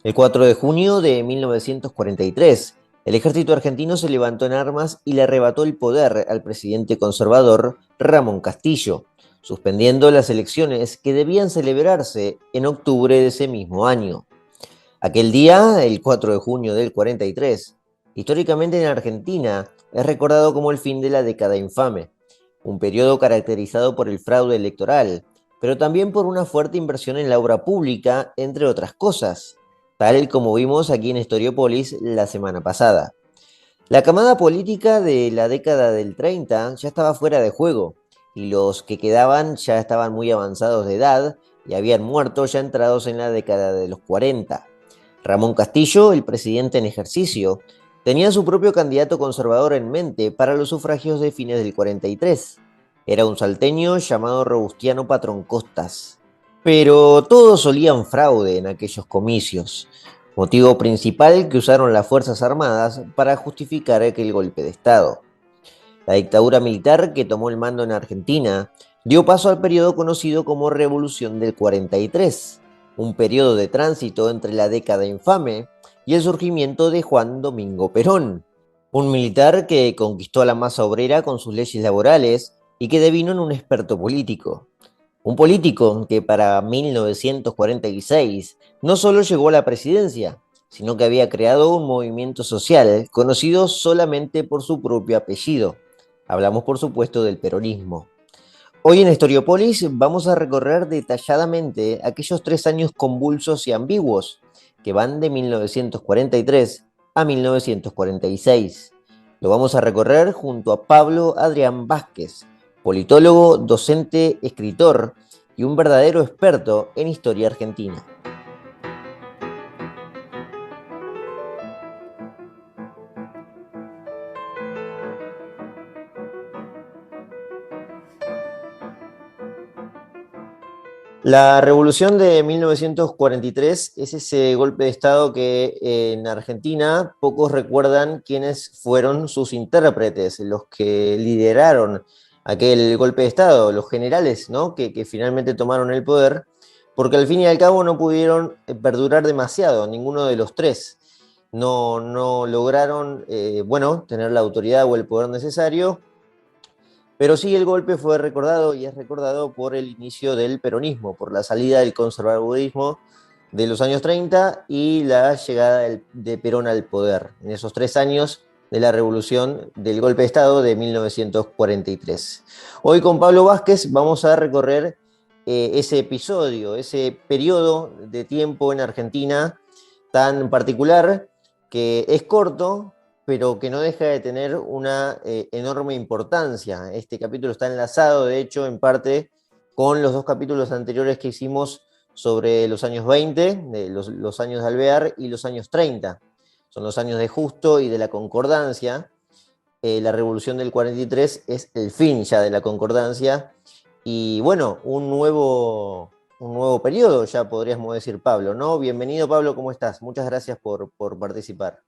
El 4 de junio de 1943, el ejército argentino se levantó en armas y le arrebató el poder al presidente conservador Ramón Castillo, suspendiendo las elecciones que debían celebrarse en octubre de ese mismo año. Aquel día, el 4 de junio del 43, históricamente en Argentina, es recordado como el fin de la década infame, un periodo caracterizado por el fraude electoral, pero también por una fuerte inversión en la obra pública, entre otras cosas, tal como vimos aquí en Historiópolis la semana pasada. La camada política de la década del 30 ya estaba fuera de juego, y los que quedaban ya estaban muy avanzados de edad y habían muerto ya entrados en la década de los 40. Ramón Castillo, el presidente en ejercicio, tenía su propio candidato conservador en mente para los sufragios de fines del 43. Era un salteño llamado Robustiano Patrón Costas. Pero todos solían fraude en aquellos comicios, motivo principal que usaron las Fuerzas Armadas para justificar aquel golpe de Estado. La dictadura militar que tomó el mando en Argentina dio paso al periodo conocido como Revolución del 43, un periodo de tránsito entre la década infame y el surgimiento de Juan Domingo Perón, un militar que conquistó a la masa obrera con sus leyes laborales y que devino en un experto político. Un político que para 1946 no solo llegó a la presidencia, sino que había creado un movimiento social conocido solamente por su propio apellido. Hablamos, por supuesto, del peronismo. Hoy en Historiopolis vamos a recorrer detalladamente aquellos 3 años convulsos y ambiguos que van de 1943 a 1946. Lo vamos a recorrer junto a Pablo Adrián Vázquez, politólogo, docente, escritor y un verdadero experto en historia argentina. La revolución de 1943 es ese golpe de Estado que en Argentina pocos recuerdan quiénes fueron sus intérpretes, los que lideraron aquel golpe de Estado, los generales, ¿no? que finalmente tomaron el poder, porque al fin y al cabo no pudieron perdurar demasiado, ninguno de los tres. No lograron, bueno, tener la autoridad o el poder necesario, pero sí el golpe fue recordado y es recordado por el inicio del peronismo, por la salida del conservadurismo de los años 30 y la llegada de Perón al poder, en esos 3 años de la revolución del golpe de Estado de 1943. Hoy con Pablo Vázquez vamos a recorrer ese episodio, ese periodo de tiempo en Argentina tan particular, que es corto, pero que no deja de tener una enorme importancia. Este capítulo está enlazado, de hecho, en parte con los 2 capítulos anteriores que hicimos sobre los años 20, los años de Alvear, y los años 30. Son los años de Justo y de la Concordancia. La revolución del 43 es el fin ya de la Concordancia. Y bueno, un nuevo periodo, ya podríamos decir, Pablo, ¿no? Bienvenido, Pablo, ¿cómo estás? Muchas gracias por participar.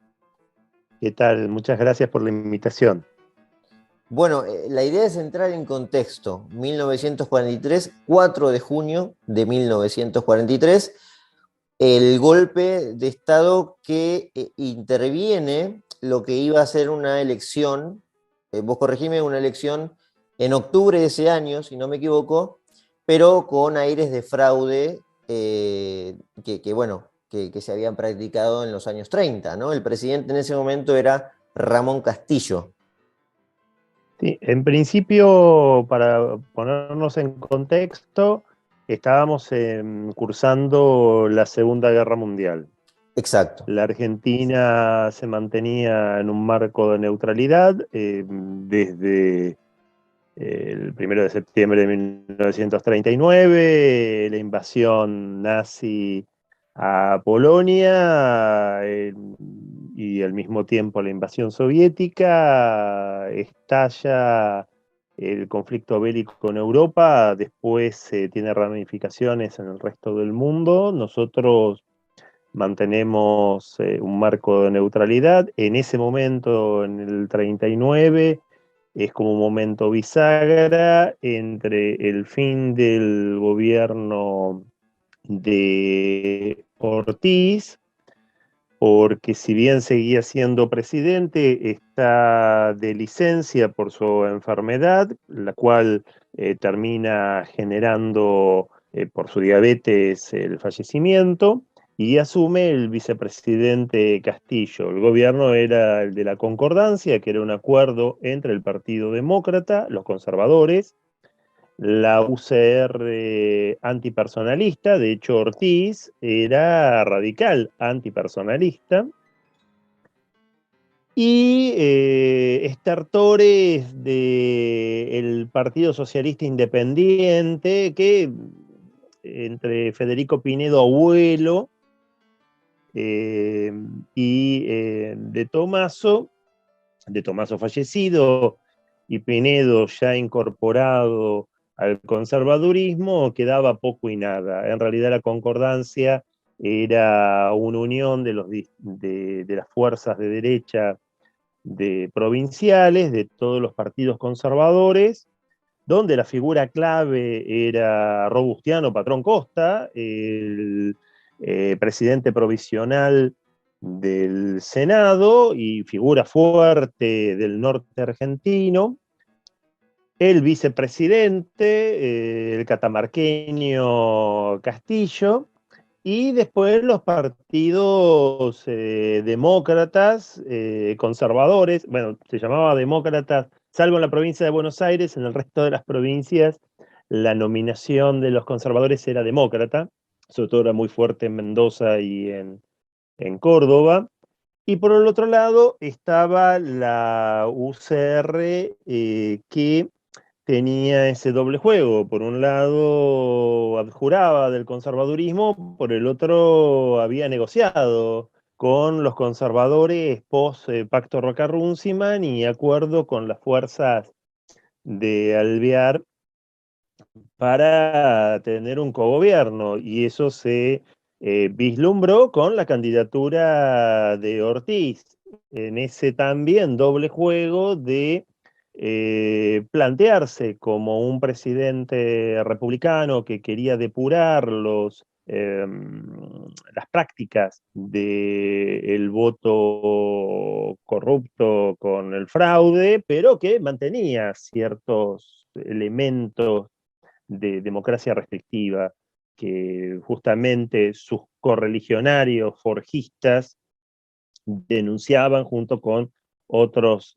¿Qué tal? Muchas gracias por la invitación. Bueno, la idea es entrar en contexto. 1943, 4 de junio de 1943, el golpe de Estado que interviene lo que iba a ser una elección, vos corregime, una elección en octubre de ese año, si no me equivoco, pero con aires de fraude que se habían practicado en los años 30, ¿no? El presidente en ese momento era Ramón Castillo. Sí, en principio, para ponernos en contexto, estábamos cursando la Segunda Guerra Mundial. Exacto. La Argentina se mantenía en un marco de neutralidad desde el 1 de septiembre de 1939, la invasión nazi a Polonia y al mismo tiempo la invasión soviética, estalla el conflicto bélico en Europa, después tiene ramificaciones en el resto del mundo. Nosotros mantenemos un marco de neutralidad. En ese momento, en el 39, es como un momento bisagra entre el fin del gobierno de Ortiz porque si bien seguía siendo presidente, está de licencia por su enfermedad, la cual termina generando por su diabetes el fallecimiento, y asume el vicepresidente Castillo. El gobierno era el de la concordancia, que era un acuerdo entre el Partido Demócrata, los conservadores, la UCR antipersonalista. De hecho Ortiz era radical antipersonalista, y estertores del Partido Socialista Independiente, que entre Federico Pinedo Abuelo y de Tomaso fallecido y Pinedo ya incorporado al conservadurismo, quedaba poco y nada. En realidad la concordancia era una unión de las fuerzas de derecha provinciales, de todos los partidos conservadores, donde la figura clave era Robustiano Patrón Costa, el presidente provisional del Senado y figura fuerte del norte argentino, el vicepresidente, el catamarqueño Castillo, y después los partidos demócratas, conservadores. Bueno, se llamaba demócratas, salvo en la provincia de Buenos Aires. En el resto de las provincias la nominación de los conservadores era demócrata, sobre todo era muy fuerte en Mendoza y en Córdoba. Y por el otro lado estaba la UCR, que tenía ese doble juego. Por un lado abjuraba del conservadurismo, por el otro había negociado con los conservadores post Pacto Roca-Runciman y acuerdo con las fuerzas de Alvear para tener un cogobierno, y eso se vislumbró con la candidatura de Ortiz, en ese también doble juego de plantearse como un presidente republicano que quería depurar las prácticas del voto corrupto con el fraude, pero que mantenía ciertos elementos de democracia restrictiva, que justamente sus correligionarios forjistas denunciaban junto con otros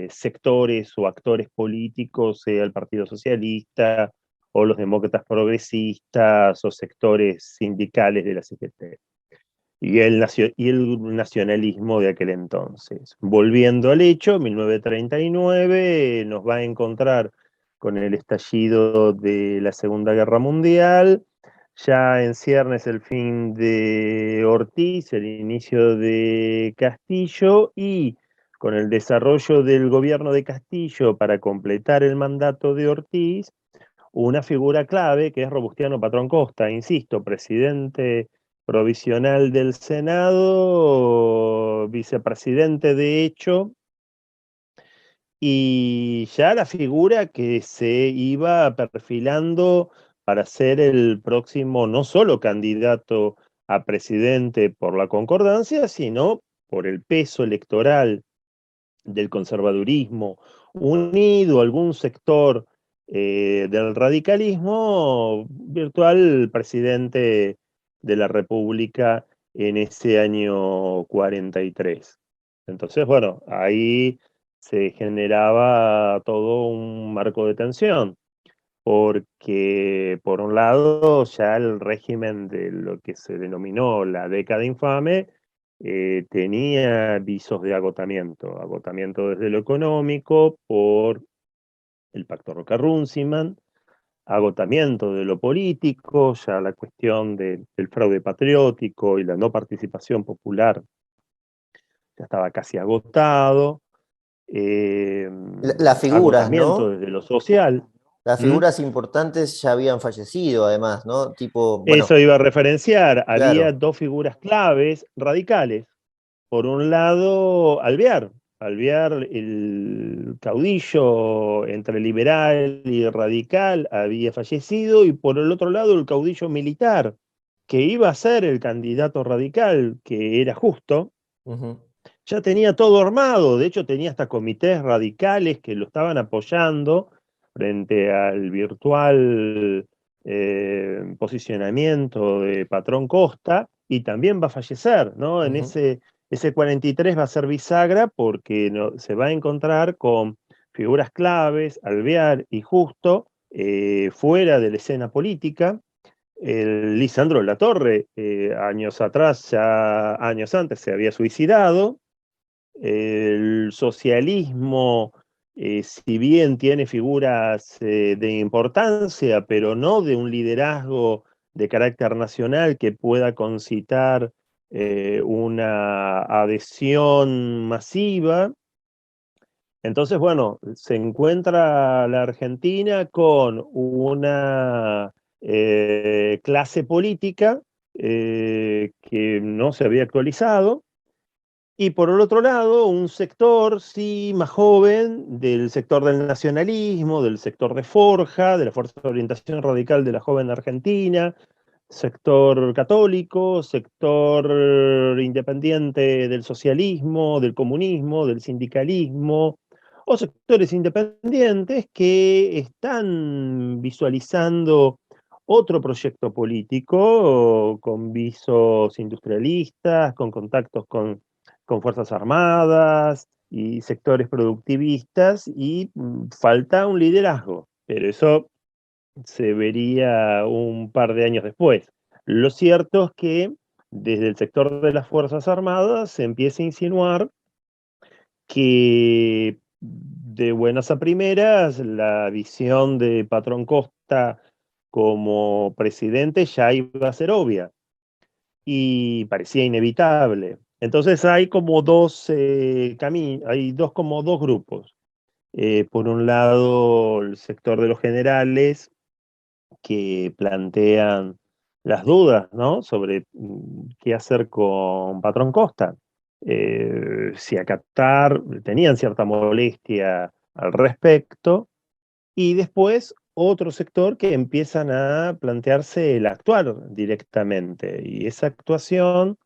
sectores o actores políticos, sea el Partido Socialista o los demócratas progresistas o sectores sindicales de la CGT. Y el nacionalismo de aquel entonces. Volviendo al hecho, 1939 nos va a encontrar con el estallido de la Segunda Guerra Mundial, ya en ciernes el fin de Ortiz, el inicio de Castillo, y con el desarrollo del gobierno de Castillo para completar el mandato de Ortiz, una figura clave que es Robustiano Patrón Costa, insisto, presidente provisional del Senado, vicepresidente de hecho, y ya la figura que se iba perfilando para ser el próximo no solo candidato a presidente por la concordancia, sino por el peso electoral del conservadurismo unido a algún sector del radicalismo, virtual presidente de la República en ese año 43. Entonces, bueno, ahí se generaba todo un marco de tensión, porque por un lado ya el régimen de lo que se denominó la década infame tenía visos de agotamiento desde lo económico por el Pacto Roca-Runciman, agotamiento de lo político, ya la cuestión del fraude patriótico y la no participación popular ya estaba casi agotado, Las figuras, agotamiento ¿no? desde lo social. Las ¿Mm? figuras importantes ya habían fallecido, además, ¿no? Tipo, bueno, Eso iba a referenciar, había claro, dos figuras claves radicales. Por un lado, Alvear, el caudillo entre liberal y radical, había fallecido, y por el otro lado, el caudillo militar, que iba a ser el candidato radical, que era Justo, Ujú, ya tenía todo armado, de hecho tenía hasta comités radicales que lo estaban apoyando frente al virtual posicionamiento de Patrón Costa, y también va a fallecer, ¿no? En ujú. ese 43 va a ser bisagra porque se va a encontrar con figuras claves, Alvear y Justo, fuera de la escena política. El Lisandro Latorre, años atrás, ya años antes, se había suicidado. El socialismo, si bien tiene figuras de importancia, pero no de un liderazgo de carácter nacional que pueda concitar una adhesión masiva. Entonces, bueno, se encuentra la Argentina con una clase política que no se había actualizado, y por el otro lado, un sector, sí, más joven, del sector del nacionalismo, del sector de Forja, de la Fuerza de Orientación Radical de la Joven Argentina, sector católico, sector independiente del socialismo, del comunismo, del sindicalismo, o sectores independientes que están visualizando otro proyecto político con visos industrialistas, con contactos con Fuerzas Armadas y sectores productivistas, y falta un liderazgo, pero eso se vería un par de años después. Lo cierto es que desde el sector de las Fuerzas Armadas se empieza a insinuar que de buenas a primeras la visión de Patrón Costa como presidente ya iba a ser obvia y parecía inevitable. Entonces hay como dos caminos, hay como dos grupos. Por un lado, el sector de los generales, que plantean las dudas, ¿no? Sobre qué hacer con Patrón Costa. Si acatar, tenían cierta molestia al respecto, y después otro sector que empiezan a plantearse el actuar directamente, y esa actuación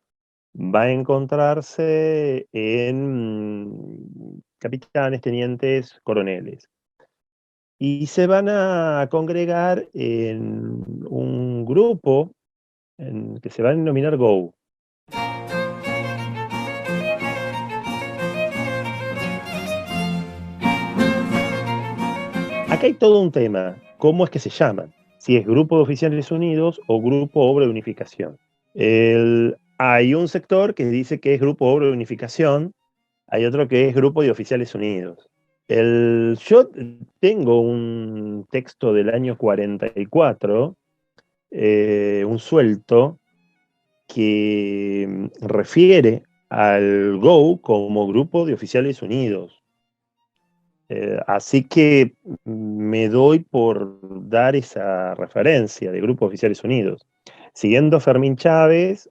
va a encontrarse en capitanes, tenientes, coroneles. Y se van a congregar en un grupo que se va a denominar GO. Acá hay todo un tema, ¿cómo es que se llaman? Si es Grupo de Oficiales Unidos o Grupo Obra de Unificación. Hay un sector que dice que es Grupo Obra de Unificación, hay otro que es Grupo de Oficiales Unidos. Yo tengo un texto del año 44, un suelto, que refiere al GO como Grupo de Oficiales Unidos. Así que me doy por dar esa referencia de Grupo de Oficiales Unidos. Siguiendo Fermín Chávez,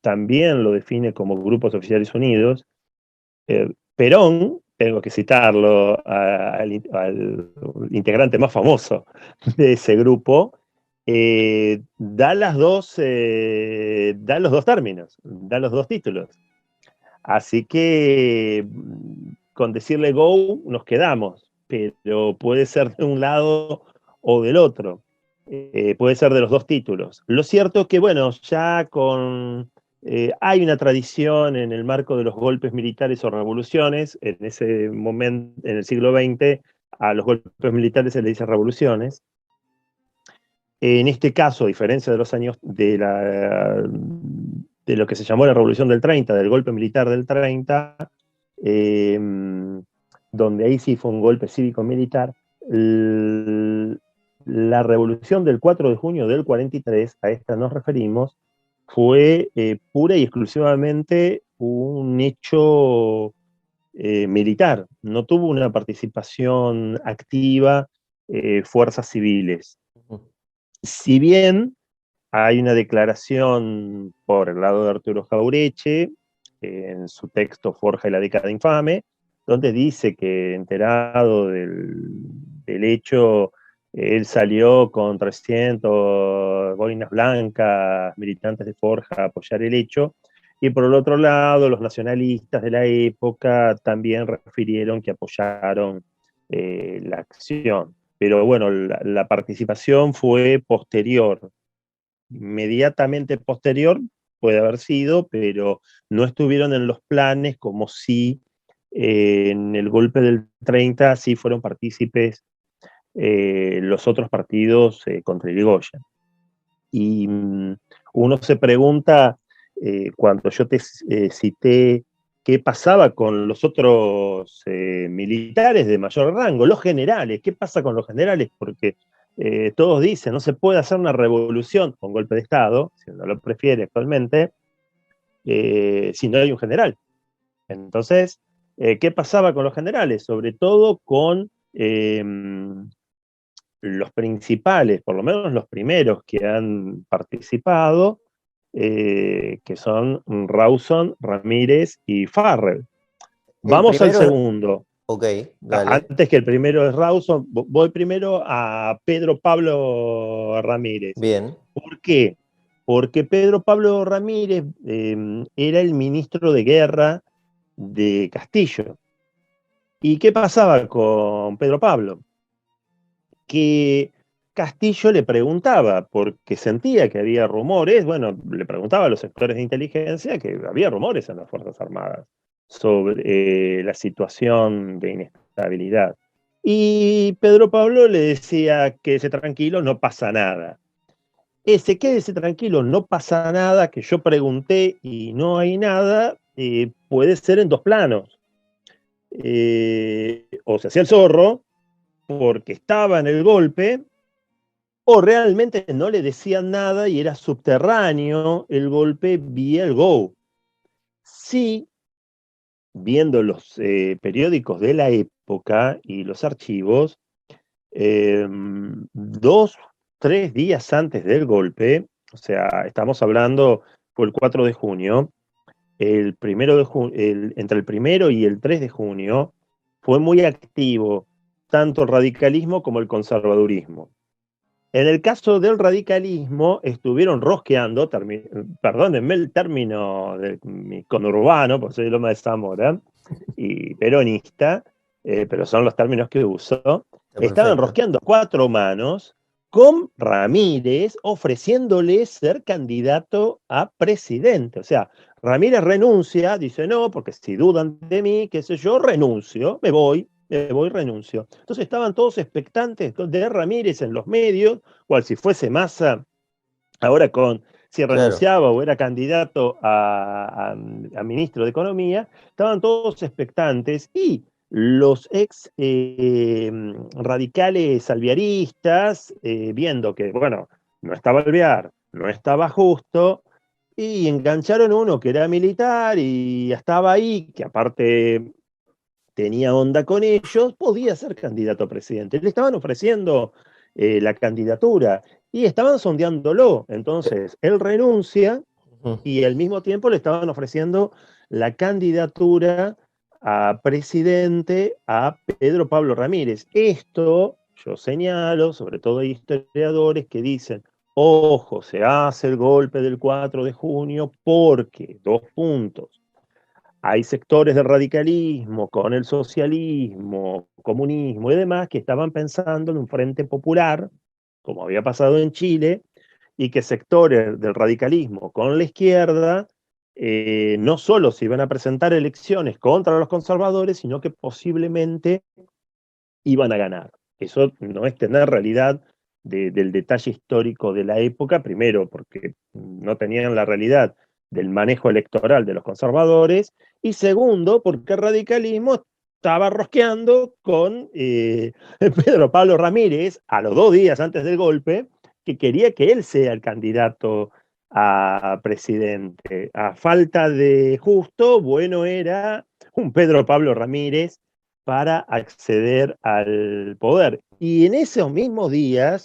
también lo define como Grupos Oficiales Unidos. Perón, tengo que citarlo, al integrante más famoso de ese grupo, da los dos términos, da los dos títulos. Así que con decirle go nos quedamos, pero puede ser de un lado o del otro. Puede ser de los dos títulos. Lo cierto es que, bueno, ya hay una tradición en el marco de los golpes militares o revoluciones. En ese momento, en el siglo XX, a los golpes militares se les dice revoluciones. En este caso, a diferencia de los años de lo que se llamó la Revolución del 30, del golpe militar del 30, eh, donde ahí sí fue un golpe cívico-militar, la revolución del 4 de junio del 43, a esta nos referimos, fue pura y exclusivamente un hecho militar. No tuvo una participación activa fuerzas civiles. Ujú. Si bien hay una declaración por el lado de Arturo Jaureche, en su texto Forja y la década infame, donde dice que, enterado del hecho, Él salió con 300 boinas blancas, militantes de Forja, a apoyar el hecho. Y por el otro lado, los nacionalistas de la época también refirieron que apoyaron la acción. Pero bueno, la participación fue posterior, inmediatamente posterior puede haber sido, pero no estuvieron en los planes como si en el golpe del 30 sí fueron partícipes los otros partidos contra Irigoyen. Y uno se pregunta, cuando yo te cité qué pasaba con los otros militares de mayor rango, los generales, qué pasa con los generales, porque todos dicen, no se puede hacer una revolución con golpe de Estado, si uno lo prefiere actualmente, si no hay un general. Entonces, ¿qué pasaba con los generales? Sobre todo con los principales, por lo menos los primeros que han participado, que son Rawson, Ramírez y Farrell. El Vamos al primero, segundo. ok, dale. Antes que el primero es Rawson, voy primero a Pedro Pablo Ramírez. Bien. ¿Por qué? Porque Pedro Pablo Ramírez era el ministro de Guerra de Castillo. ¿Y qué pasaba con Pedro Pablo? Que Castillo le preguntaba, porque sentía que había rumores, bueno, le preguntaba a los sectores de inteligencia que había rumores en las Fuerzas Armadas sobre la situación de inestabilidad. Y Pedro Pablo le decía, quédese tranquilo, no pasa nada. Ese quédese tranquilo, no pasa nada, que yo pregunté y no hay nada, puede ser en dos planos. O se hacía el zorro, porque estaba en el golpe, o realmente no le decían nada y era subterráneo el golpe vía el GO. Sí, viendo los periódicos de la época y los archivos, 2, 3 días antes del golpe, o sea, estamos hablando, fue el 4 de junio, entre el 1 y el 3 de junio, fue muy activo tanto el radicalismo como el conservadurismo. En el caso del radicalismo, estuvieron rosqueando, perdónenme el término conurbano, porque soy Loma de Zamora, y peronista, pero son los términos que uso, Está estaban perfecto. rosqueando 4 manos con Ramírez ofreciéndole ser candidato a presidente. O sea, Ramírez renuncia, dice no, porque si dudan de mí, qué sé yo, renuncio, me voy, renuncio. Entonces estaban todos expectantes de Ramírez en los medios, cual si fuese Massa, ahora con si Claro. renunciaba o era candidato a ministro de Economía, estaban todos expectantes y los ex radicales alvearistas, viendo que, bueno, no estaba Alvear, no estaba Justo, y engancharon uno que era militar y estaba ahí, que aparte tenía onda con ellos, podía ser candidato a presidente. Le estaban ofreciendo la candidatura y estaban sondeándolo. Entonces, él renuncia Ujú. y al mismo tiempo le estaban ofreciendo la candidatura a presidente a Pedro Pablo Ramírez. Esto yo señalo, sobre todo hay historiadores que dicen, ojo, se hace el golpe del 4 de junio porque, 2 puntos, hay sectores del radicalismo con el socialismo, comunismo y demás que estaban pensando en un frente popular, como había pasado en Chile, y que sectores del radicalismo con la izquierda no solo se iban a presentar elecciones contra los conservadores, sino que posiblemente iban a ganar. Eso no es tener realidad del detalle histórico de la época, primero porque no tenían la realidad del manejo electoral de los conservadores, y segundo porque el radicalismo estaba rosqueando con Pedro Pablo Ramírez a los 2 días antes del golpe, que quería que él sea el candidato a presidente. A falta de Justo, bueno era un Pedro Pablo Ramírez para acceder al poder. Y en ese mismo día,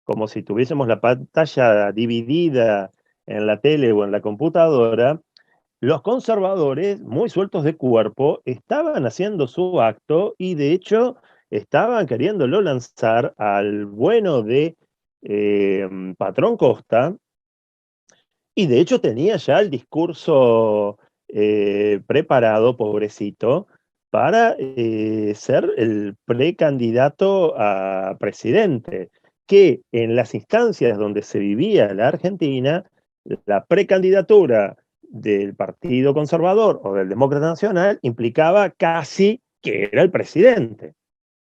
como si tuviésemos la pantalla dividida en la tele o en la computadora, los conservadores, muy sueltos de cuerpo, estaban haciendo su acto y de hecho estaban queriéndolo lanzar al bueno de Patrón Costa, y de hecho tenía ya el discurso preparado, pobrecito, para ser el precandidato a presidente, que en las instancias donde se vivía la Argentina, la precandidatura del Partido Conservador o del Demócrata Nacional implicaba casi que era el presidente.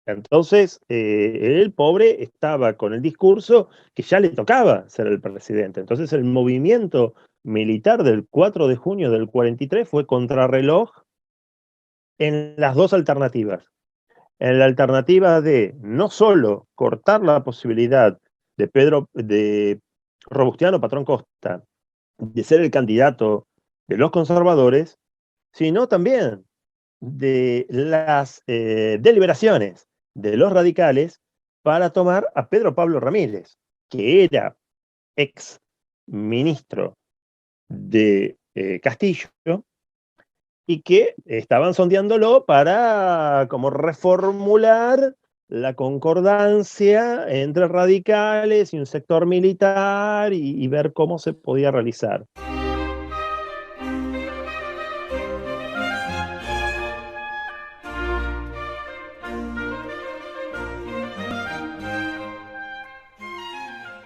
Entonces, el pobre estaba con el discurso que ya le tocaba ser el presidente. Entonces, el movimiento militar del 4 de junio del 43 fue contrarreloj en las dos alternativas. En la alternativa de no solo cortar la posibilidad de Robustiano Patrón Costa de ser el candidato de los conservadores, sino también de las deliberaciones de los radicales para tomar a Pedro Pablo Ramírez, que era ex ministro de Castillo y que estaban sondeándolo para como reformular la concordancia entre radicales y un sector militar y ver cómo se podía realizar.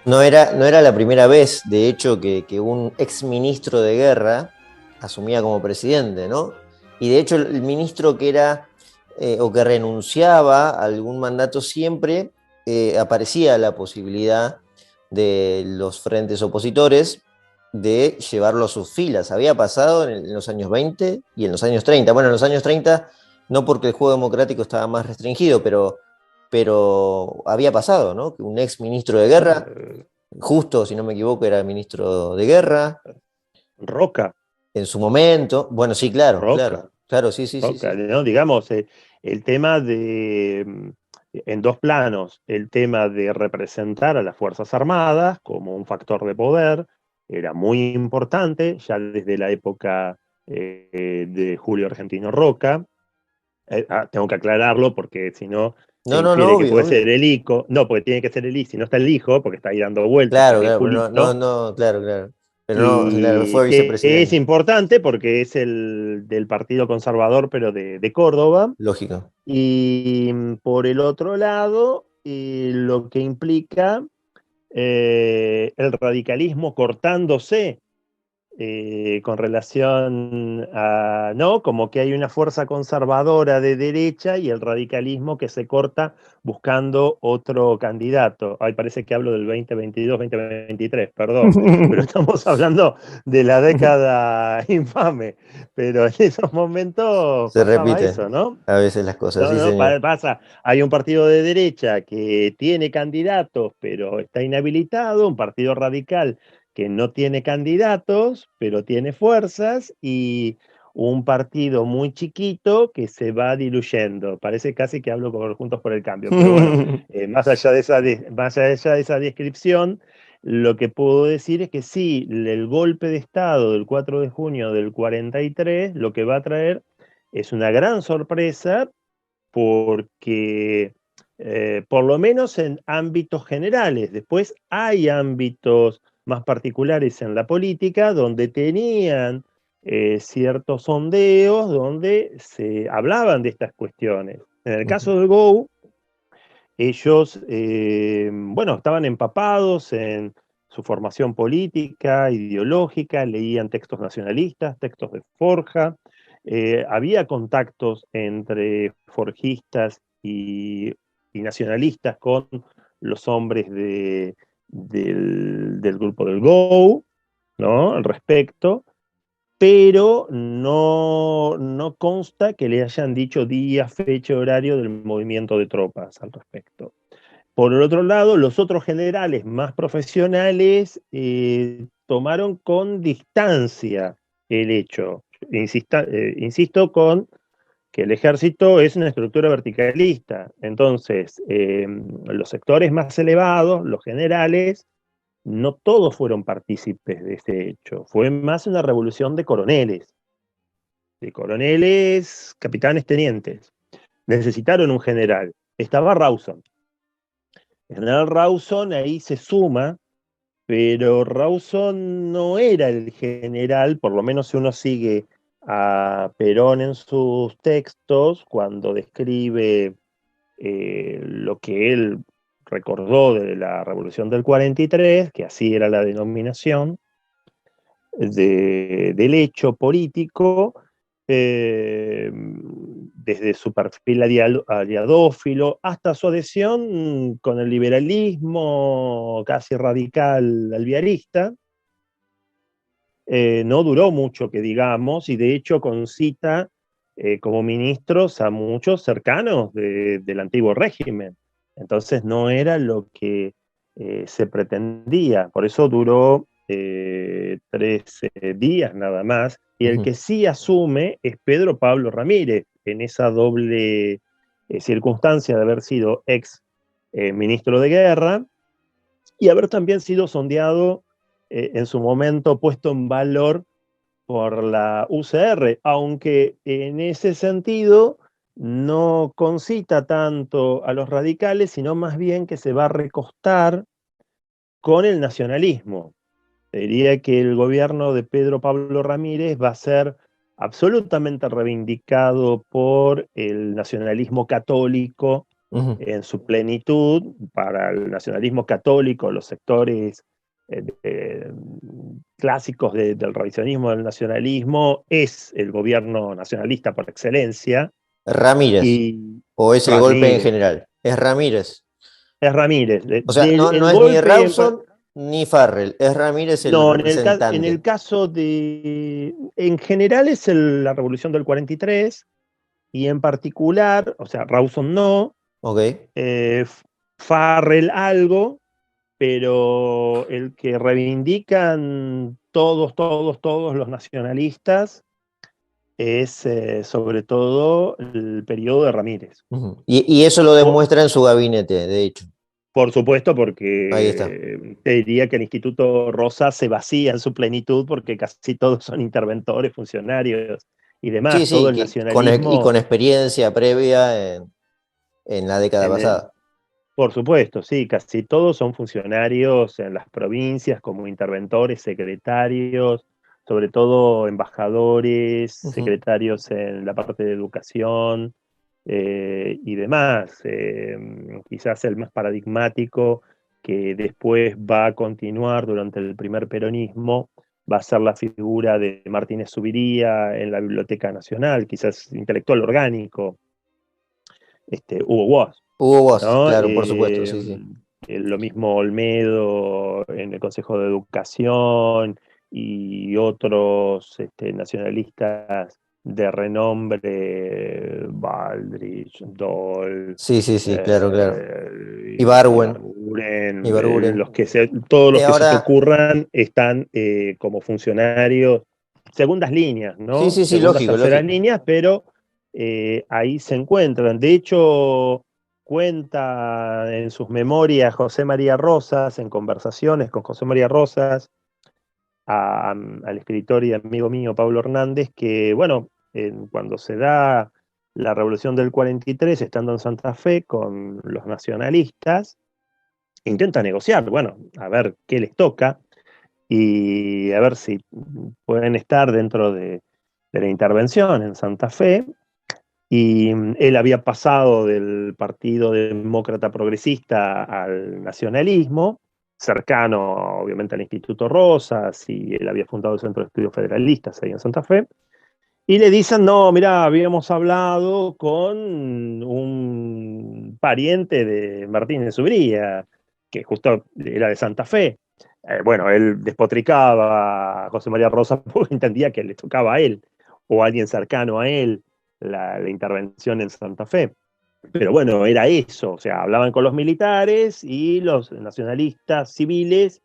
No era la primera vez, de hecho, que un ex ministro de guerra asumía como presidente, ¿no? Y de hecho, el ministro que era o que renunciaba a algún mandato siempre aparecía la posibilidad de los frentes opositores de llevarlo a sus filas. Había pasado en los años 20 y en los años 30. Bueno, en los años 30 no porque el juego democrático estaba más restringido, pero había pasado, ¿no? Que un ex ministro de guerra, justo, si no me equivoco, era ministro de guerra, Roca, en su momento. Bueno, sí, claro, Roca. claro, claro, sí, sí, sí, Roca, sí. ¿no? Digamos, el tema en dos planos, el tema de representar a las Fuerzas Armadas como un factor de poder, era muy importante, ya desde la época de Julio Argentino Roca. Tengo que aclararlo porque si no se No, no, no, infiere que obvio, puede obvio. ser el hijo, no, porque tiene que ser el hijo, si no está el hijo, porque está ahí dando vueltas, Claro, sería claro, pero no, no, Julito. no, claro, claro. Pero no, claro, Y fue que es vicepresidente. importante porque es el del Partido Conservador, pero de Córdoba. Lógico. Y por el otro lado, lo que implica el radicalismo cortándose con relación a, ¿no? Como que hay una fuerza conservadora de derecha y el radicalismo que se corta buscando otro candidato. Ay, parece que hablo del 2022, 2023, perdón, pero estamos hablando de la década infame, pero en esos momentos Se pasaba repite eso, ¿no? a veces las cosas, No, sí, no, señor. pasa, hay un partido de derecha que tiene candidatos, pero está inhabilitado, un partido radical que no tiene candidatos, pero tiene fuerzas, y un partido muy chiquito que se va diluyendo. Parece casi que hablo con Juntos por el Cambio, pero bueno, más allá de esa descripción, lo que puedo decir es que sí, el golpe de Estado del 4 de junio del 43 lo que va a traer es una gran sorpresa porque por lo menos en ámbitos generales, después hay ámbitos más particulares en la política donde tenían ciertos sondeos donde se hablaban de estas cuestiones. En el caso del GO, ellos, bueno, estaban empapados en su formación política, ideológica, leían textos nacionalistas, textos de Forja, había contactos entre forjistas y nacionalistas con los hombres del grupo del GO, ¿no? Al respecto, pero no consta que le hayan dicho día, fecha, horario del movimiento de tropas al respecto. Por el otro lado, los otros generales más profesionales tomaron con distancia el hecho. Insisto con que el ejército es una estructura verticalista. Entonces, los sectores más elevados, los generales, no todos fueron partícipes de este hecho. Fue más una revolución de coroneles, capitanes, tenientes. Necesitaron un general. estaba Rawson. El general Rawson ahí se suma, pero Rawson no era el general, por lo menos si uno sigue a Perón en sus textos, cuando describe lo que él recordó de la Revolución del 43, que así era la denominación del hecho político, desde su perfil aliadófilo hasta su adhesión con el liberalismo casi radical alviarista. No duró mucho, que digamos, y de hecho concita como ministros a muchos cercanos del antiguo régimen. Entonces no era lo que se pretendía. Por eso duró 13 días nada más. Y el que sí asume es Pedro Pablo Ramírez, en esa doble circunstancia de haber sido ex ministro de guerra y haber también sido sondeado en su momento, puesto en valor por la UCR, aunque en ese sentido no concita tanto a los radicales, sino más bien que se va a recostar con el nacionalismo. Diría que el gobierno de Pedro Pablo Ramírez va a ser absolutamente reivindicado por el nacionalismo católico en su plenitud. Para el nacionalismo católico, los sectores clásicos del revisionismo del nacionalismo, es el gobierno nacionalista por excelencia. Ramírez, Y o es el golpe en Ramírez, general. Es Ramírez. es Ramírez. O sea, no El es ni golpe Rawson ni Farrell, es Ramírez el No, en el representante. caso de, en general es la Revolución del 43, y en particular, o sea, Rawson no, Ok. eh, Farrell algo, pero el que reivindican todos los nacionalistas es sobre todo el periodo de Ramírez. Y eso lo demuestra en su gabinete, de hecho. Por supuesto, Ahí está. porque te diría que el Instituto Rosa se vacía en su plenitud porque casi todos son interventores, funcionarios y Sí, demás. Todo sí, el y con nacionalismo, experiencia previa en la década en el, pasada. por supuesto, sí, casi todos son funcionarios en las provincias como interventores, secretarios, sobre todo embajadores, Ujú. secretarios en la parte de educación y demás. Quizás el más paradigmático, que después va a continuar durante el primer peronismo, va a ser la figura de Martínez Zubiría en la Biblioteca Nacional, quizás intelectual orgánico, Hugo Boss, Hubo voz, ¿no? claro, por supuesto, sí, sí. Lo mismo Olmedo en el Consejo de Educación y otros nacionalistas de renombre, Baldrich, Doll, Sí, sí, sí, claro, claro. Ibarwen, Ibarguren, Ibarburen. todos los que se te Ahora, ocurran están como funcionarios, segundas líneas, sí, ¿no? sí, sí, Segundas, lógico, terceras lógico. líneas, pero ahí se encuentran. De hecho, cuenta en sus memorias José María Rosas, en conversaciones con José María Rosas, al escritor y amigo mío Pablo Hernández, que, bueno, cuando se da la Revolución del 43, estando en Santa Fe con los nacionalistas, intenta negociar, bueno, a ver qué les toca y a ver si pueden estar dentro de la intervención en Santa Fe. Y él había pasado del Partido Demócrata Progresista al nacionalismo, cercano obviamente al Instituto Rosas, y él había fundado el Centro de Estudios Federalistas ahí en Santa Fe. Y le dicen, no, mira, habíamos hablado con un pariente de Martínez Ubría, que justo era de Santa Fe. Bueno, él despotricaba a José María Rosa porque entendía que le tocaba a él o a alguien cercano a él la intervención en Santa Fe. Pero bueno, era eso, o sea, hablaban con los militares y los nacionalistas civiles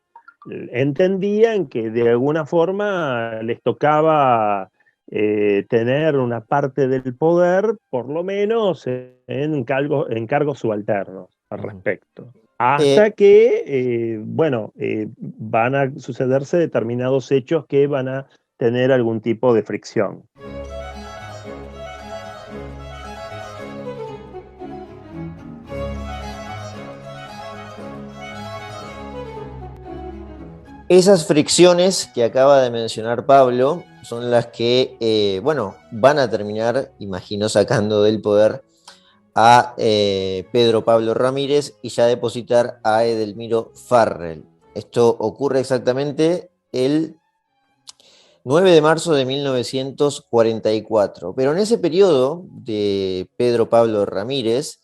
entendían que de alguna forma les tocaba tener una parte del poder, por lo menos en cargos subalternos al Ujú. respecto. Hasta Eh, que, bueno, van a sucederse determinados hechos que van a tener algún tipo de fricción. Esas fricciones que acaba de mencionar Pablo son las que, bueno, van a terminar, imagino, sacando del poder a Pedro Pablo Ramírez y ya depositar a Edelmiro Farrell. Esto ocurre exactamente el 9 de marzo de 1944. Pero en ese periodo de Pedro Pablo Ramírez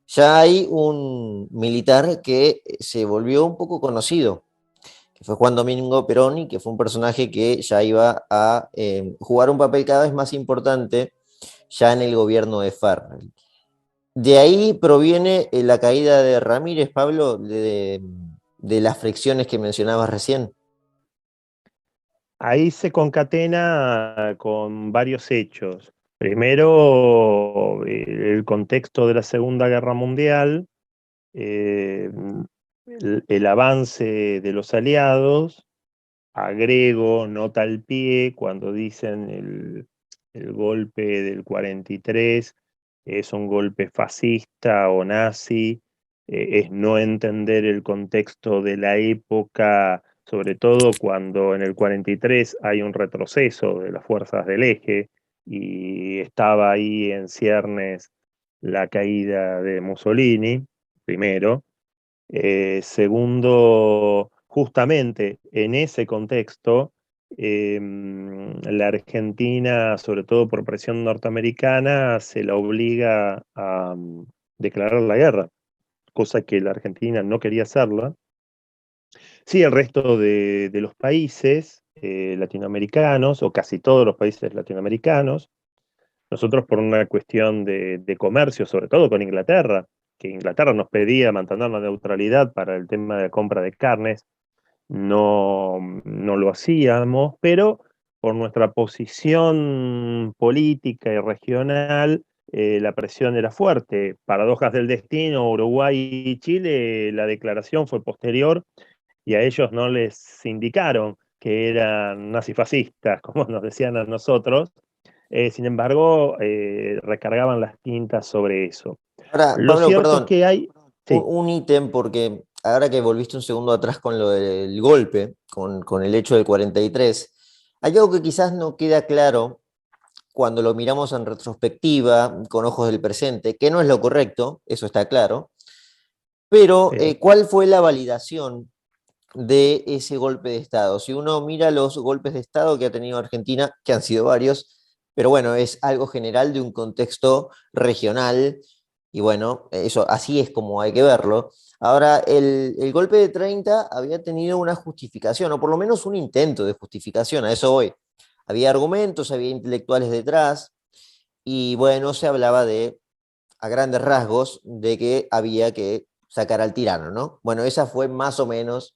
ya hay un militar que se volvió un poco conocido, que fue Juan Domingo Perón, y que fue un personaje que ya iba a jugar un papel cada vez más importante ya en el gobierno de Farrell. De ahí proviene la caída de Ramírez, Pablo, de las fricciones que mencionabas recién. Ahí se concatena con varios hechos. Primero, el contexto de la Segunda Guerra Mundial, eh, el avance de los aliados. Agrego nota al pie cuando dicen el golpe del 43 es un golpe fascista o nazi, es no entender el contexto de la época, sobre todo cuando en el 43 hay un retroceso de las fuerzas del eje y estaba ahí en ciernes la caída de Mussolini, primero. Segundo, justamente en ese contexto, la Argentina, sobre todo por presión norteamericana, se la obliga a declarar la guerra, cosa que la Argentina no quería hacerla. Sí, el resto de los países latinoamericanos, o casi todos los países latinoamericanos, nosotros por una cuestión de comercio, sobre todo con Inglaterra, que Inglaterra nos pedía mantener la neutralidad para el tema de la compra de carnes, no lo hacíamos, pero por nuestra posición política y regional, la presión era fuerte. Paradojas del destino, Uruguay y Chile, la declaración fue posterior y a ellos no les indicaron que eran nazifascistas, como nos decían a nosotros. Sin embargo, recargaban las tintas sobre eso. Ahora, Lo Pablo, cierto es perdón, que hay, sí, un ítem, porque ahora que volviste un segundo atrás con lo del golpe, con el hecho del 43, hay algo que quizás no queda claro cuando lo miramos en retrospectiva, con ojos del presente, que no es lo correcto, eso está claro, pero sí, ¿cuál fue la validación de ese golpe de Estado? Si uno mira los golpes de Estado que ha tenido Argentina, que han sido varios, pero bueno, es algo general de un contexto regional, y bueno, eso así es como hay que verlo. Ahora, el golpe de 30 había tenido una justificación, o por lo menos un intento de justificación, a eso voy. Había argumentos, había intelectuales detrás, y bueno, se hablaba de, a grandes rasgos, de que había que sacar al tirano, ¿no? Bueno, esa fue más o menos,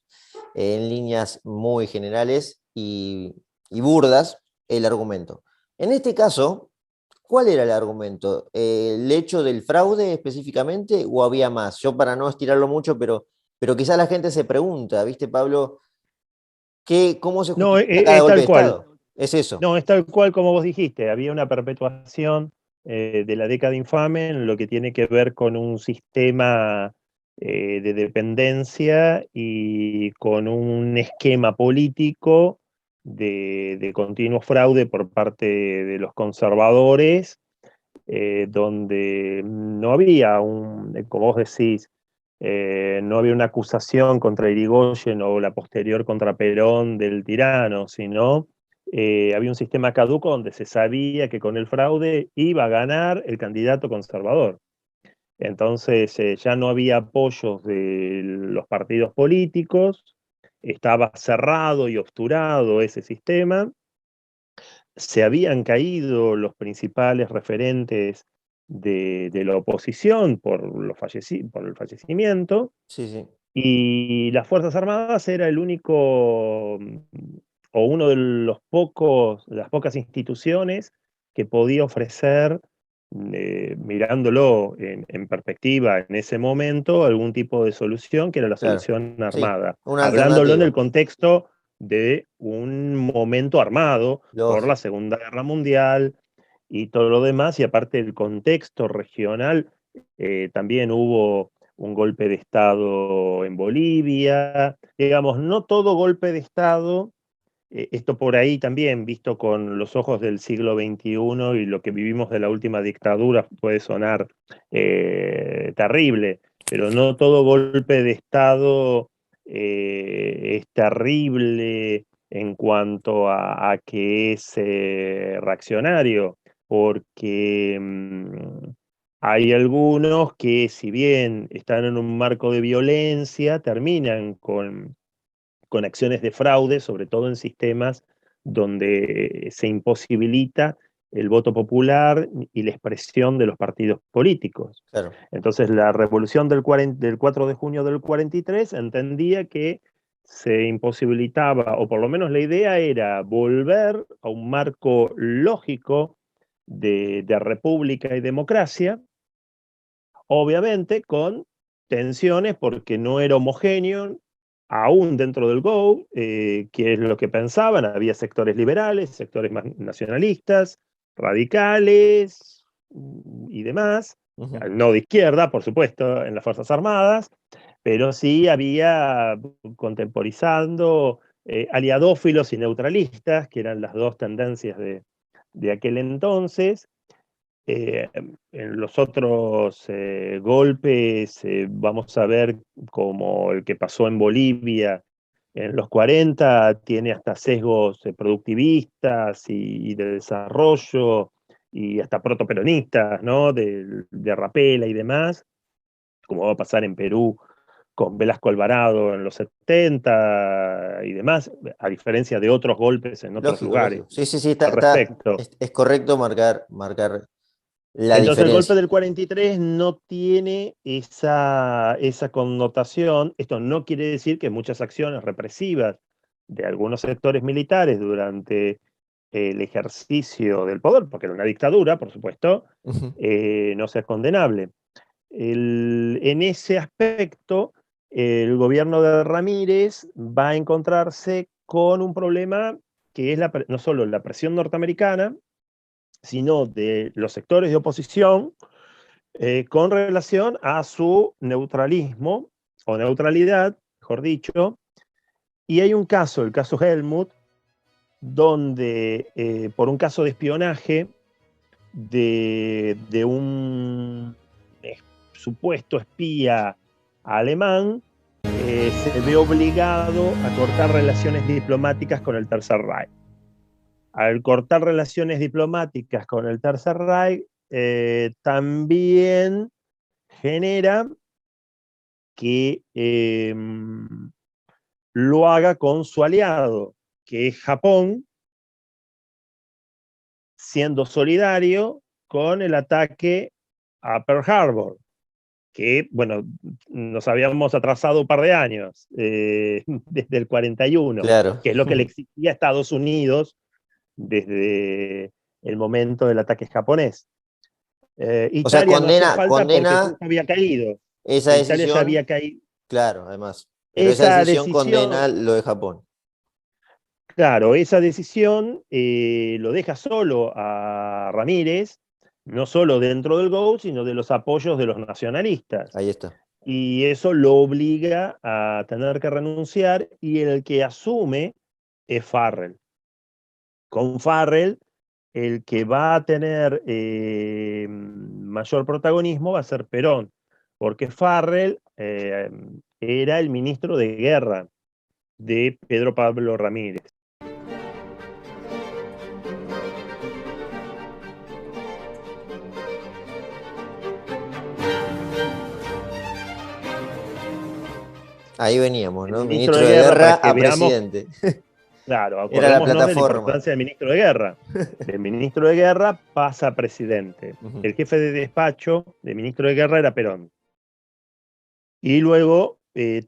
en líneas muy generales y burdas, el argumento. En este caso, ¿cuál era el argumento? ¿El hecho del fraude específicamente o había más? Yo para no estirarlo mucho, pero quizá la gente se pregunta, ¿viste, Pablo? ¿Cómo se no, justifica cada es golpe de tal cual. Estado? Es eso. No, es tal cual como vos dijiste, había una perpetuación de la década infame en lo que tiene que ver con un sistema de dependencia y con un esquema político de continuo fraude por parte de los conservadores, donde no había como vos decís, no había una acusación contra Irigoyen o la posterior contra Perón del tirano, sino había un sistema caduco donde se sabía que con el fraude iba a ganar el candidato conservador. Entonces ya no había apoyos de los partidos políticos, estaba cerrado y obsturado ese sistema, se habían caído los principales referentes de la oposición por el fallecimiento, Sí, sí. y las Fuerzas Armadas era el único o uno de las pocas instituciones que podía ofrecer, mirándolo en perspectiva en ese momento, algún tipo de solución que era la Claro. solución Sí, armada, una hablándolo en el alternativa. contexto de un momento armado por la Lógico. Segunda Guerra Mundial y todo lo demás, y aparte el contexto regional, también un golpe de Estado en Bolivia. Digamos, no todo golpe de Estado, esto por ahí también, visto con los ojos del siglo XXI y lo que vivimos de la última dictadura, puede sonar terrible, pero no todo golpe de Estado es terrible en cuanto a que es reaccionario, porque hay algunos que, si bien están en un marco de violencia, terminan con acciones de fraude, sobre todo en sistemas donde se imposibilita el voto popular y la expresión de los partidos políticos. Claro. Entonces, la revolución del 4 de junio del 43 entendía que se imposibilitaba, o por lo menos la idea era volver a un marco lógico de república y democracia, obviamente con tensiones porque no era homogéneo, aún dentro del GO, qué es lo que pensaban. Había sectores liberales, sectores más nacionalistas, radicales y demás. Ujú. No de izquierda, por supuesto, en las Fuerzas Armadas, pero sí había contemporizando aliadófilos y neutralistas, que eran las dos tendencias de aquel entonces. En los otros golpes vamos a ver como el que pasó en Bolivia en los 40, tiene hasta sesgos productivistas y de desarrollo y hasta protoperonistas, ¿no? De Rapela y demás, como va a pasar en Perú con Velasco Alvarado en los 70 y demás, a diferencia de otros golpes en otros Lógico, lugares lógico. Sí, sí, sí, al respecto. es correcto marcar la Entonces el golpe diferencia. del 43 no tiene esa connotación. Esto no quiere decir que muchas acciones represivas de algunos sectores militares durante el ejercicio del poder, porque era una dictadura, por supuesto, Ujú. no sea condenable. En ese aspecto, el gobierno de Ramírez va a encontrarse con un problema que es no solo la presión norteamericana, sino de los sectores de oposición con relación a su neutralismo o neutralidad, mejor dicho. Y hay un caso, el caso Helmut, donde por un caso de espionaje de un supuesto espía alemán, se ve obligado a cortar relaciones diplomáticas con el Tercer Reich. Al cortar relaciones diplomáticas con el Tercer Reich, también genera que lo haga con su aliado, que es Japón, siendo solidario con el ataque a Pearl Harbor, que, bueno, nos habíamos atrasado un par de años, desde el 41, Claro. que es lo que le exigía a Estados Unidos desde el momento del ataque japonés. O sea, Italia no hacía falta porque ya condena había caído. esa Italia ya había decisión, caído. claro, además. Pero esa Esa decisión decisión, condena lo de Japón. claro, esa decisión lo deja solo a Ramírez, no solo dentro del GO, sino de los apoyos de los nacionalistas. Ahí está. Y eso lo obliga a tener que renunciar y el que asume es Farrell. Con Farrell, el que va a tener mayor protagonismo va a ser Perón, porque Farrell era el ministro de guerra de Pedro Pablo Ramírez. Ahí veníamos, El ¿no? ministro Ministro de de guerra, para guerra que a veamos, presidente. claro, Era la acordémonos de la plataforma. importancia del ministro de guerra. Del ministro de guerra pasa a presidente. Ujú. El jefe de despacho de ministro de guerra era Perón. Y luego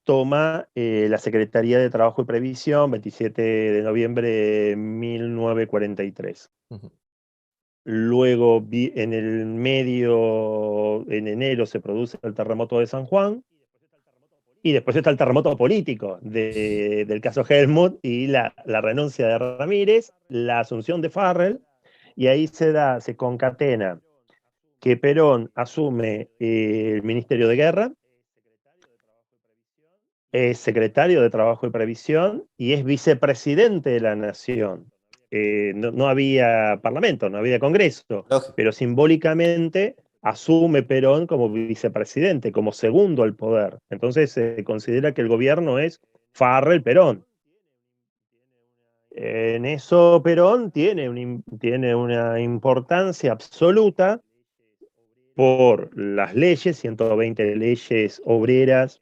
toma la Secretaría de Trabajo y Previsión, 27 de noviembre de 1943. Ujú. Luego, en el medio, en enero, se produce el terremoto de San Juan. Y después está el terremoto político del caso Helmut y la renuncia de Ramírez, la asunción de Farrell, y ahí se concatena que Perón asume el Ministerio de Guerra, es secretario de Trabajo y Previsión y es vicepresidente de la Nación. No había parlamento, no había congreso, Lógico. pero simbólicamente asume Perón como vicepresidente, como segundo al poder. Entonces se considera que el gobierno es Farrell-Perón. En eso Perón tiene una importancia absoluta por las leyes, 120 leyes obreras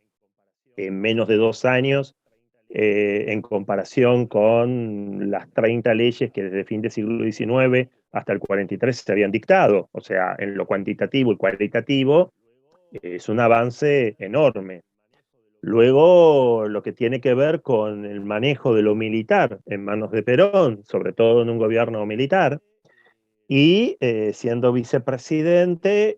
en menos de 2 años, en comparación con las 30 leyes que desde fin del siglo XIX hasta el 43 se habían dictado. O sea, en lo cuantitativo y cualitativo es un avance enorme. Luego, lo que tiene que ver con el manejo de lo militar en manos de Perón, sobre todo en un gobierno militar, y siendo vicepresidente,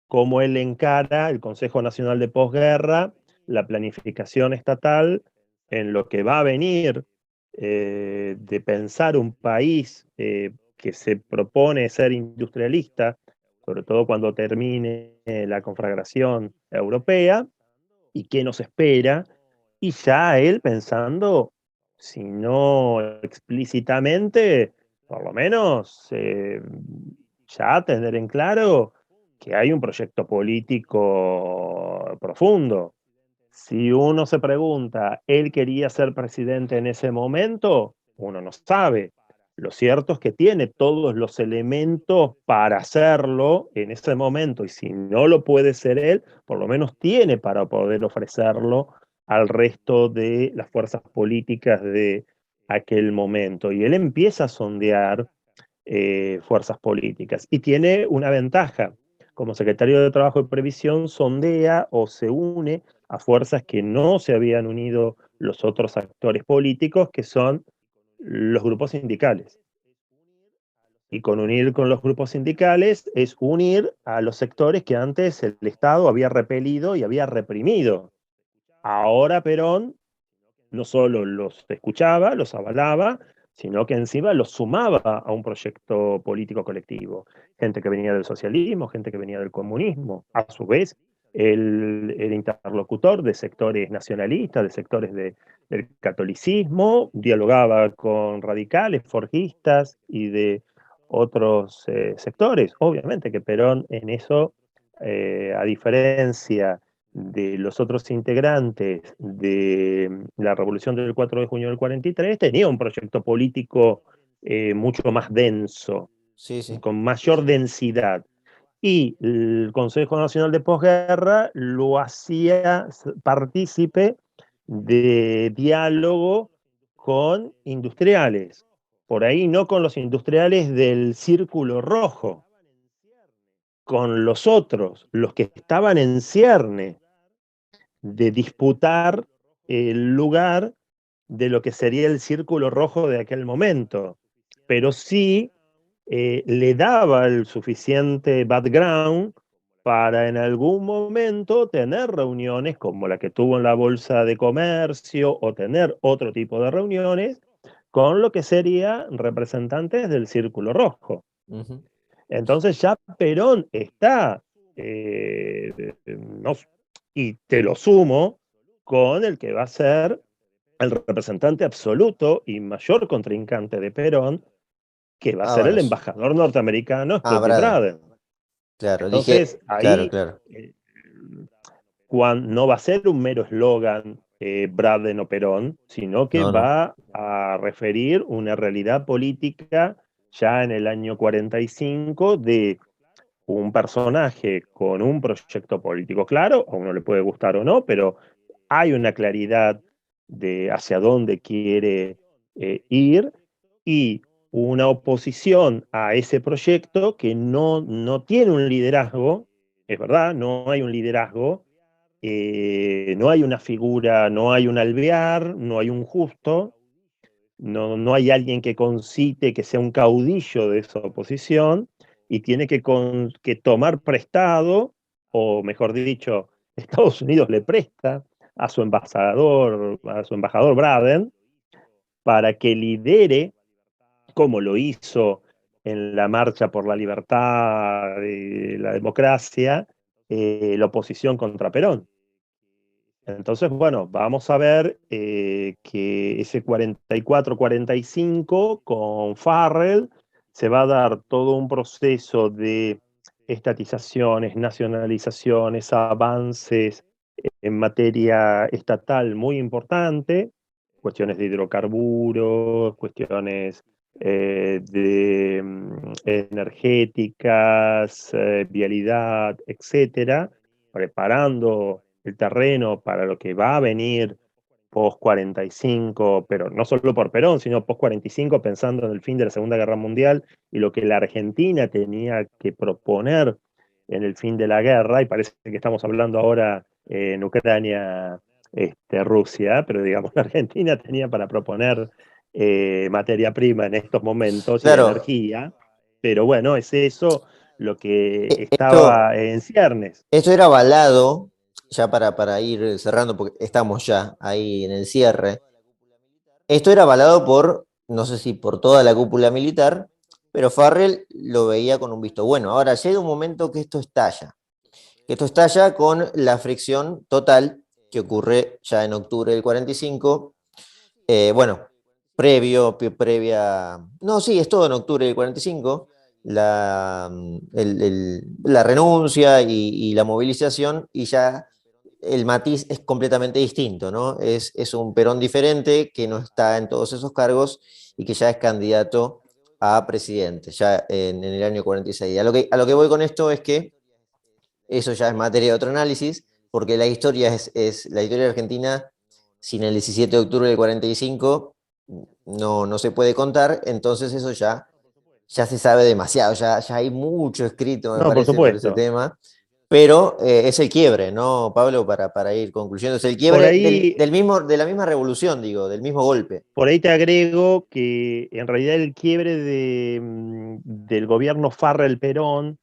cómo él encara el Consejo Nacional de Posguerra, la planificación estatal en lo que va a venir, de pensar un país que se propone ser industrialista, sobre todo cuando termine la conflagración europea, y qué nos espera, y ya él pensando, si no explícitamente, por lo menos ya tener en claro que hay un proyecto político profundo. Si uno se pregunta, ¿él quería ser presidente en ese momento? Uno no sabe. Lo cierto es que tiene todos los elementos para hacerlo en ese momento, y si no lo puede ser él, por lo menos tiene para poder ofrecerlo al resto de las fuerzas políticas de aquel momento. Y él empieza a sondear fuerzas políticas y tiene una ventaja. Como secretario de Trabajo y Previsión, sondea o se une a fuerzas que no se habían unido los otros actores políticos, que son los grupos sindicales. Y con unir con los grupos sindicales es unir a los sectores que antes el Estado había repelido y había reprimido. Ahora Perón no solo los escuchaba, los avalaba, sino que encima los sumaba a un proyecto político colectivo. Gente que venía del socialismo, gente que venía del comunismo. A su vez, el interlocutor de sectores nacionalistas, de sectores del catolicismo, dialogaba con radicales, forjistas y de otros sectores. Obviamente que Perón en eso, a diferencia de los otros integrantes de la revolución del 4 de junio del 43, tenía un proyecto político mucho más denso, Sí, sí. con mayor densidad. Y el Consejo Nacional de Posguerra lo hacía partícipe de diálogo con industriales. Por ahí no con los industriales del Círculo Rojo, con los otros, los que estaban en cierne de disputar el lugar de lo que sería el Círculo Rojo de aquel momento, pero sí le daba el suficiente background para en algún momento tener reuniones como la que tuvo en la Bolsa de Comercio, o tener otro tipo de reuniones con lo que serían representantes del Círculo Rojo. Ujú. Entonces ya Perón está, no, y te lo sumo, con el que va a ser el representante absoluto y mayor contrincante de Perón, que va a ser el Ábalos. embajador norteamericano Ah, Stokely Braden. Braden. Claro, Entonces dije, claro, ahí claro. no va a ser un mero eslogan Braden o Perón, sino que No, no. va a referir una realidad política ya en el año 45 de un personaje con un proyecto político claro. A uno le puede gustar o no, pero hay una claridad de hacia dónde quiere ir, y una oposición a ese proyecto que no tiene un liderazgo. Es verdad, no hay un liderazgo, no hay una figura, no hay un Alvear, no hay un Justo, no hay alguien que concite, que sea un caudillo de esa oposición, y tiene que tomar prestado, o mejor dicho, Estados Unidos le presta a su embajador Braden, para que lidere, como lo hizo en la marcha por la libertad y la democracia, la oposición contra Perón. Entonces, bueno, vamos a ver que ese 44-45 con Farrell se va a dar todo un proceso de estatizaciones, nacionalizaciones, avances en materia estatal muy importante, cuestiones de hidrocarburos, cuestiones energéticas, vialidad, etcétera, preparando el terreno para lo que va a venir post 45, pero no solo por Perón, sino post 45, pensando en el fin de la Segunda Guerra Mundial y lo que la Argentina tenía que proponer en el fin de la guerra, y parece que estamos hablando ahora en Ucrania, Rusia, pero digamos, la Argentina tenía para proponer materia prima en estos momentos y Claro, energía, pero bueno, es eso lo que esto, estaba en ciernes. esto era avalado, ya para ir cerrando, porque estamos ya ahí en el cierre. Esto era avalado por, no sé si por toda la cúpula militar, pero Farrell lo veía con un visto bueno. Ahora llega un momento que esto estalla con la fricción total que ocurre ya en octubre del 45. Bueno, previa, no, sí, es todo en octubre del 45, la renuncia y la movilización, y ya el matiz es completamente distinto, ¿no? Es un Perón diferente que no está en todos esos cargos y que ya es candidato a presidente, ya en el año 46. A lo que voy con esto es que eso ya es materia de otro análisis, porque la historia es la historia de Argentina sin el 17 de octubre del 45 no se puede contar, entonces eso ya se sabe demasiado, ya hay mucho escrito, me No, por parece, sobre ese supuesto. tema, pero es el quiebre, ¿no, Pablo? Para ir concluyendo, es el Por quiebre ahí, de la misma revolución, digo, del mismo golpe. por ahí te agrego que en realidad el quiebre del gobierno Farrell-Perón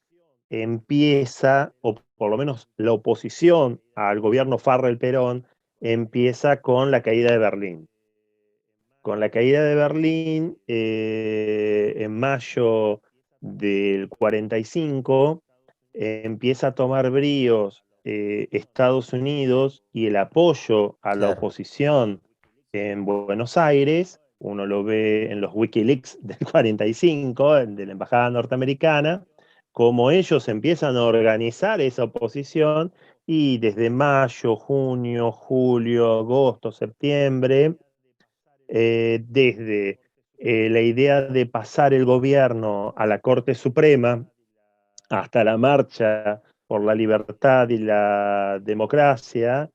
empieza, o por lo menos la oposición al gobierno Farrell-Perón, empieza con la caída de Berlín. Con la caída de Berlín, en mayo del 45, empieza a tomar bríos Estados Unidos y el apoyo a la Claro, oposición en Buenos Aires. Uno lo ve en los Wikileaks del 45, de la Embajada Norteamericana, como ellos empiezan a organizar esa oposición y desde mayo, junio, julio, agosto, septiembre, desde la idea de pasar el gobierno a la Corte Suprema hasta la marcha por la libertad y la democracia,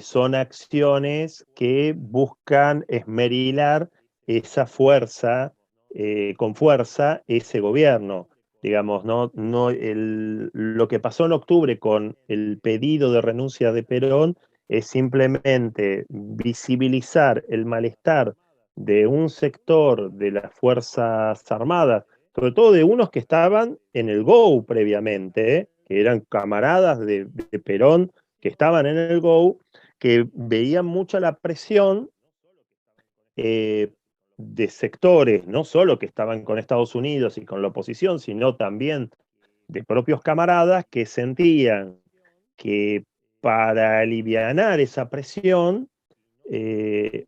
son acciones que buscan esmerilar esa fuerza, con fuerza, ese gobierno. Digamos, lo que pasó en octubre con el pedido de renuncia de Perón es simplemente visibilizar el malestar de un sector de las Fuerzas Armadas, sobre todo de unos que estaban en el GO previamente, que eran camaradas de Perón, que estaban en el GO, que veían mucha la presión eh, de sectores, no solo que estaban con Estados Unidos y con la oposición, sino también de propios camaradas que sentían que para alivianar esa presión,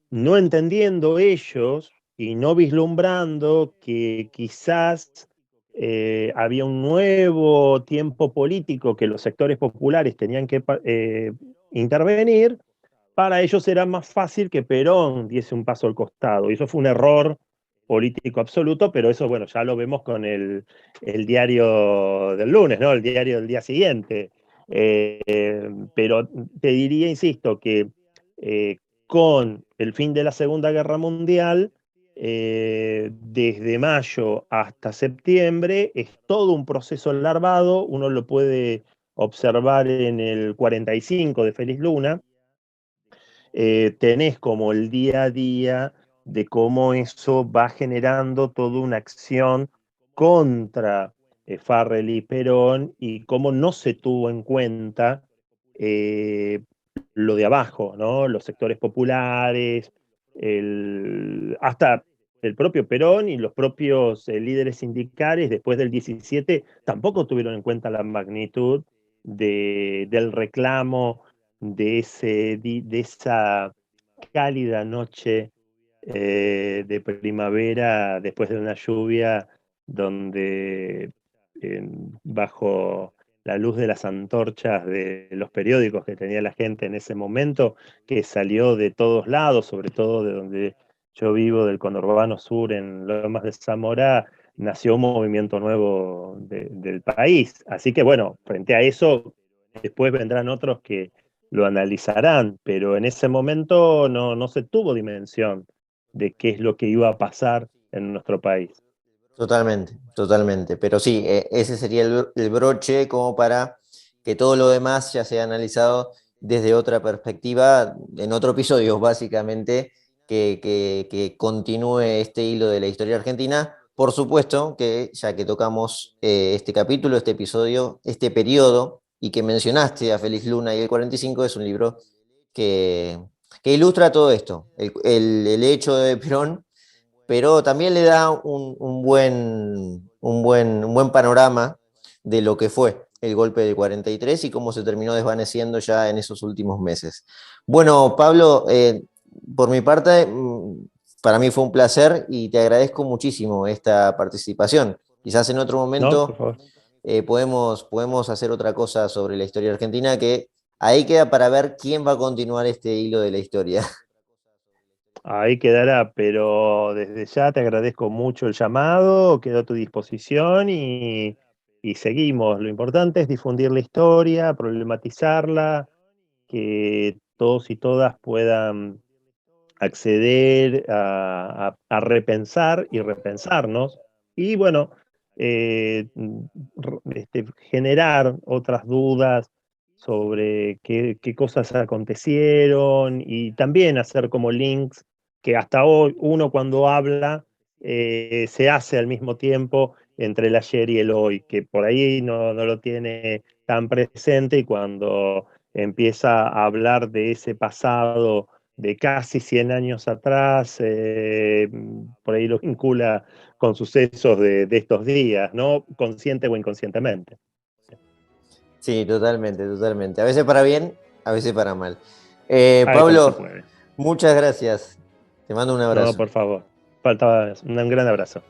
no entendiendo ellos y no vislumbrando que quizás había un nuevo tiempo político que los sectores populares tenían que intervenir, para ellos era más fácil que Perón diese un paso al costado. Y eso fue un error político absoluto, pero eso, bueno, ya lo vemos con el diario del lunes, ¿no? El diario del día siguiente. Pero te diría, insisto, que con el fin de la Segunda Guerra Mundial, desde mayo hasta septiembre, es todo un proceso larvado. Uno lo puede observar en el 45 de Félix Luna. Tenés como el día a día de cómo eso va generando toda una acción contra Farrell y Perón, y cómo no se tuvo en cuenta eh, lo de abajo, ¿no? Los sectores populares, hasta el propio Perón y los propios líderes sindicales después del 17 tampoco tuvieron en cuenta la magnitud del reclamo de esa cálida noche de primavera después de una lluvia donde bajo la luz de las antorchas de los periódicos que tenía la gente en ese momento, que salió de todos lados, sobre todo de donde yo vivo, del conurbano sur en Lomas de Zamora, nació un movimiento nuevo del país. Así que bueno, frente a eso, después vendrán otros que lo analizarán, pero en ese momento no se tuvo dimensión de qué es lo que iba a pasar en nuestro país. Totalmente, totalmente. Pero sí, ese sería el broche como para que todo lo demás ya sea analizado desde otra perspectiva, en otro episodio, básicamente, que continúe este hilo de la historia argentina. Por supuesto que ya que tocamos este capítulo, este episodio, este periodo, y que mencionaste a Félix Luna y el 45, es un libro que, que ilustra todo esto, el hecho de Perón, pero también le da un buen panorama de lo que fue el golpe del 43 y cómo se terminó desvaneciendo ya en esos últimos meses. Bueno, Pablo, por mi parte, para mí fue un placer y te agradezco muchísimo esta participación. Quizás en otro ¿No? Por momento favor. podemos hacer otra cosa sobre la historia argentina, que ahí queda para ver quién va a continuar este hilo de la historia. Ahí quedará, pero desde ya te agradezco mucho el llamado, quedo a tu disposición y seguimos. Lo importante es difundir la historia, problematizarla, que todos y todas puedan acceder a repensar y repensarnos y bueno, generar otras dudas sobre qué cosas acontecieron y también hacer como links que hasta hoy uno cuando habla se hace al mismo tiempo entre el ayer y el hoy, que por ahí no lo tiene tan presente y cuando empieza a hablar de ese pasado de casi 100 años atrás, por ahí lo vincula con sucesos de estos días, ¿no? Consciente o inconscientemente. Sí, totalmente, totalmente. A veces para bien, a veces para mal. Como se Pablo, puede. muchas gracias. Te mando un No, abrazo. por favor. Faltaba un gran abrazo.